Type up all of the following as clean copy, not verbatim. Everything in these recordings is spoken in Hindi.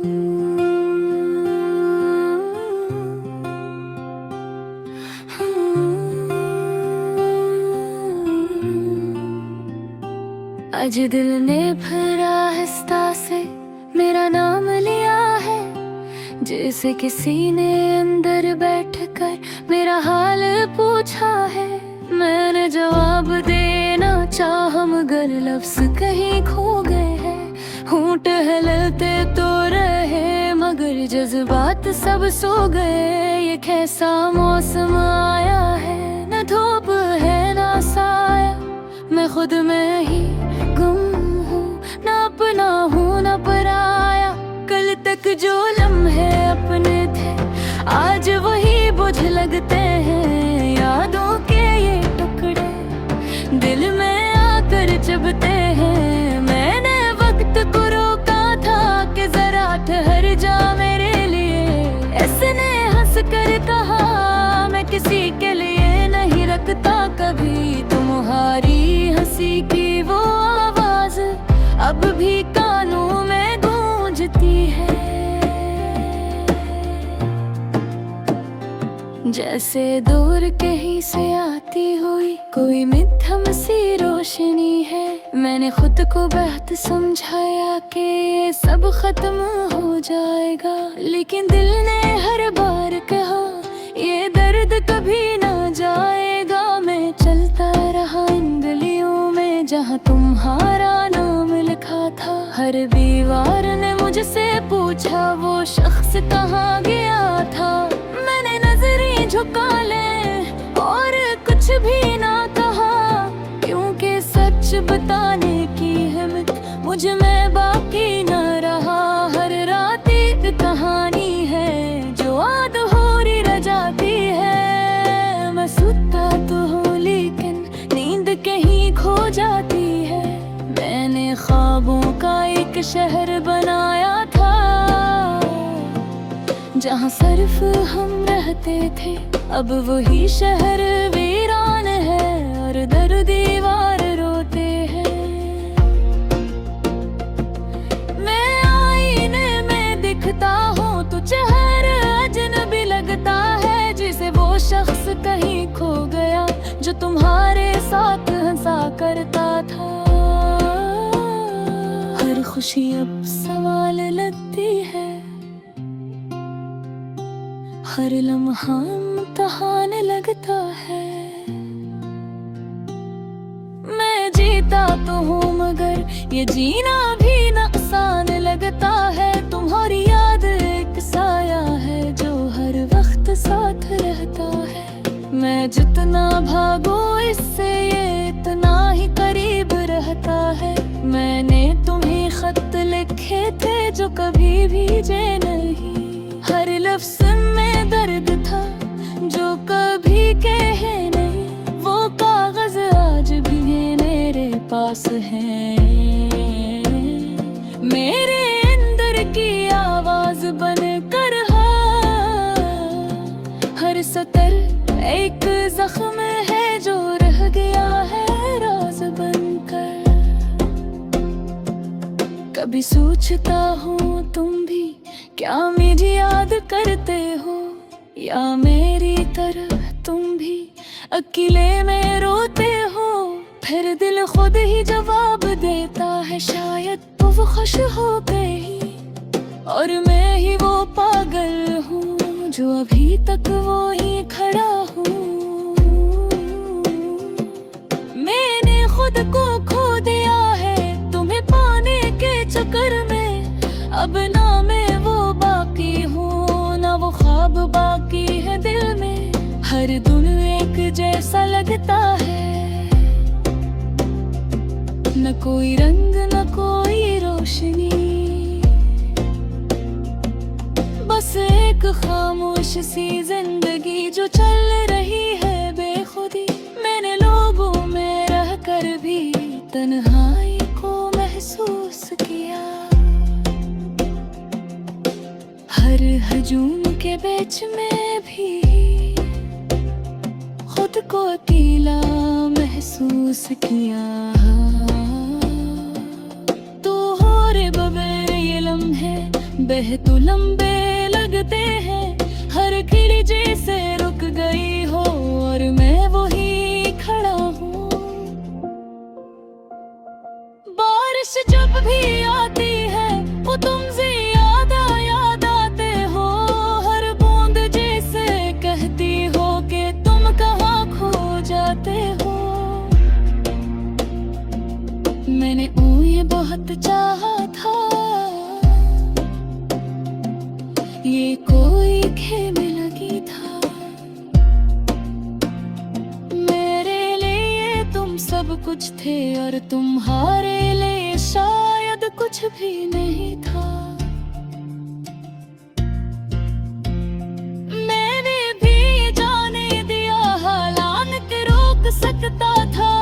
आज दिल ने फिर आहिस्ता से मेरा नाम लिया है, जैसे किसी ने अंदर बैठकर मेरा हाल पूछा है। मैंने जवाब देना चाहा मगर लफ्ज कहीं खो गए हैं। होंठ हिलते तो रहे मगर जज्बात सब सो गए। ये कैसा मौसम आया है, न धूप है ना साया। मैं खुद में ही गुम हूँ, ना अपना हूँ ना पराया। कल तक जो लम्हे अपने थे आज वही बुझ लगते हैं। यादों के ये टुकड़े दिल में आकर चुभते हैं। मैंने वक्त को रोका था कि जरा ठहर जा मेरे लिए। इसने हंस कर कहा मैं किसी के लिए नहीं रखता कभी। तुम्हारी हंसी की वो आवाज अब भी कानों में गूंजती है, जैसे दूर कहीं से आती हुई कोई मध्यम सी रोशनी है। मैंने खुद को बेहद समझाया कि ये सब खत्म हो जाएगा, लेकिन दिल ने हर बार कहा ये दर्द कभी ना जाएगा। मैं चलता रहा इन गलियों में जहाँ तुम्हारा नाम लिखा था। हर दीवार ने मुझसे पूछा वो शख्स कहाँ गया था। मैंने नजरें झुका ले और कुछ भी ना कहा, क्योंकि सच बताने की हिम्मत मुझ में बाकी न रहा। हर रात एक कहानी है जो अधूरी रह जाती है। मैं सुता तो हूँ लेकिन नींद कहीं खो जाती है। मैंने ख्वाबों का एक शहर बनाया था जहाँ सिर्फ हम रहते थे। अब वही शहर वीरान है और दर दीवार रोते हैं। मैं आईने में दिखता हूँ तो चेहरा अजनबी लगता है, जिसे वो शख्स कहीं खो गया जो तुम्हारे साथ हंसा करता था। हर खुशी अब सवाल लगती है, हर लम्हा इम्तिहान लगता है। मैं जीता तो हूँ मगर ये जीना भी न आसान लगता है। तुम्हारी याद एक साया है जो हर वक्त साथ रहता है। मैं जितना भागूं इससे ये इतना ही करीब रहता है। मैंने तुम्हें खत लिखे थे जो कभी भीजे नहीं। हर लफ्ज में दर्द था जो कभी कहे नहीं। वो कागज आज भी मेरे पास है, मेरे अंदर की आवाज बनकर। हर सतर एक जख्म है जो रह गया है राज बनकर। कभी सोचता हूँ तुम भी क्या मुझे याद करते हो, या मेरी तरह तुम भी अकेले में रोते हो। फिर दिल खुद ही जवाब देता है शायद तो वो खुश हो गई और मैं ही वो पागल हूँ जो अभी तक वो ही खड़ा हूँ। मैंने खुद को खो दिया है तुम्हें पाने के चक्कर में। अब ना मैं वो बाकी हूँ ना वो ख्वाब बाकी है दिल में। हर दिन एक जैसा लगता है, न कोई रंग न कोई रोशनी, बस एक खामोश सी जिंदगी जो चल रही है बेखुदी। मैंने लोगों में रहकर भी तन्हाई को महसूस किया। हर हजूम के बीच में भी खुद को अकेला महसूस किया। तो हो रे बगैर ये लम्हे बेहतू लंबे लगते हैं, हर खिड़ी जैसे रुक गई हो और मैं वही खड़ा हूँ। बारिश जब भी आती है वो तुमसे याद आते हो, हर बूंद जैसे कहती हो कि तुम कहाँ खो जाते हो। मैंने ये बहुत चाहा था, ये कोई खेल लगी था। मेरे लिए तुम सब कुछ थे और तुम्हारे लिए शायद कुछ भी नहीं था। मैंने भी जाने दिया हालांकि रोक सकता था,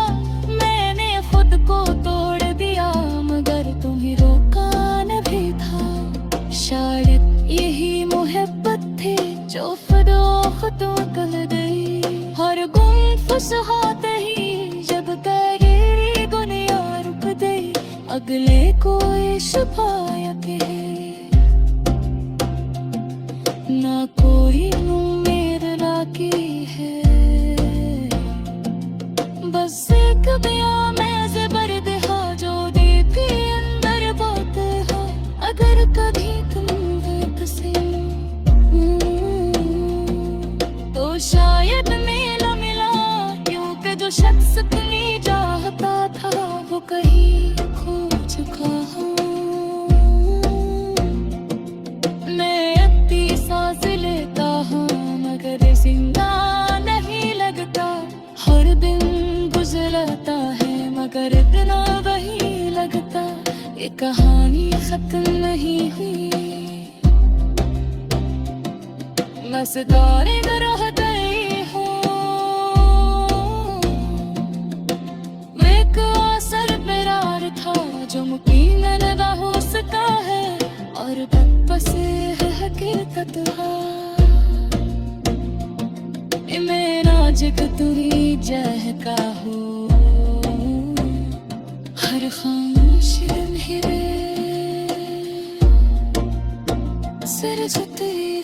मैंने खुद को तोड़ दिया मगर तुम्हें रोकाना भी था। शायद यही मोहब्बत थी जो फरोख्त कर गई, हर गुम फुसहाते ही जब तेरी दुनिया रुक गई, अगले कोई छुपाया के ना कोई उम्मीद लाकी है। बस एक बयां में ज़बर दहा जो दीपी अंदर बात है, अगर कभी तुम से तो शायद मेला मिला, क्योंकि जो शख्स तुम्हें चाहता था वो कहीं खो चुका हूँ। मैं अपनी सांस लेता हूँ मगर जिंदा नहीं लगता, हर दिन गुजरता है मगर इतना वही लगता, ये कहानी खत्म नहीं हुई। मैं सितारे रह गई हूँ, एक असर बेरार था जो मुकीम न हो सका है, और बस है हकीकत है। मेरा जिग तुरी जह का हो, हर खामोश हिरे सिर जो तेरी